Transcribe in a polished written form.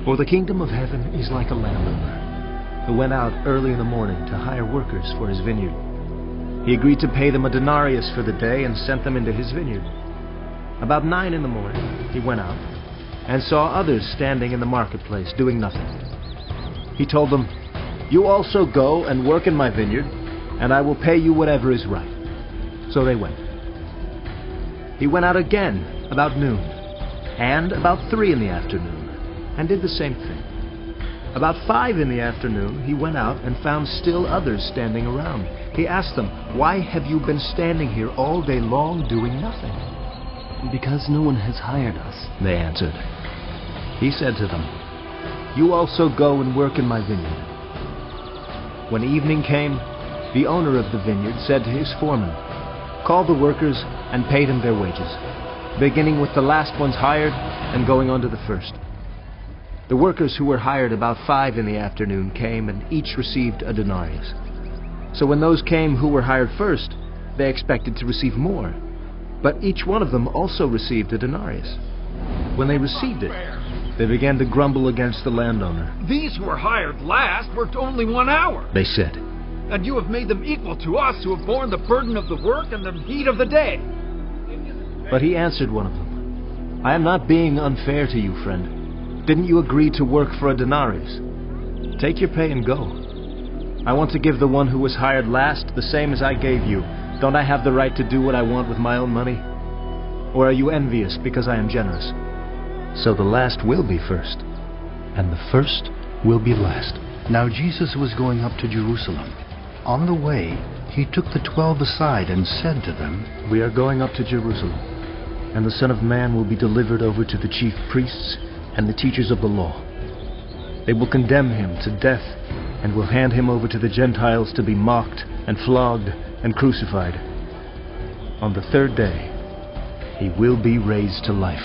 For the kingdom of heaven is like a landowner who went out early in the morning to hire workers for his vineyard. He agreed to pay them a denarius for the day and sent them into his vineyard. About 9 in the morning he went out and saw others standing in the marketplace doing nothing. He told them, "You also go and work in my vineyard, and I will pay you whatever is right." So they went. He went out again about noon, and about 3 in the afternoon, and did the same thing. About 5 in the afternoon, he went out and found still others standing around. He asked them, "Why have you been standing here all day long doing nothing?" "Because no one has hired us," they answered. He said to them, "You also go and work in my vineyard." When evening came, the owner of the vineyard said to his foreman, "Call the workers and pay them their wages, beginning with the last ones hired and going on to the first." The workers who were hired about 5 in the afternoon came and each received a denarius. So when those came who were hired first, they expected to receive more. But each one of them also received a denarius. When they received it, they began to grumble against the landowner. "These who were hired last worked only 1 hour, They said, and you have made them equal to us who have borne the burden of the work and the heat of the day." But he answered one of them, "I am not being unfair to you, friend. Didn't you agree to work for a denarius? Take your pay and go. I want to give the one who was hired last the same as I gave you. Don't I have the right to do what I want with my own money? Or are you envious because I am generous? So the last will be first, and the first will be last." Now Jesus was going up to Jerusalem. On the way, he took the 12 aside and said to them, "We are going up to Jerusalem, and the Son of Man will be delivered over to the chief priests and the teachers of the law. They will condemn him to death and will hand him over to the Gentiles to be mocked and flogged and crucified. On the 3rd day, he will be raised to life."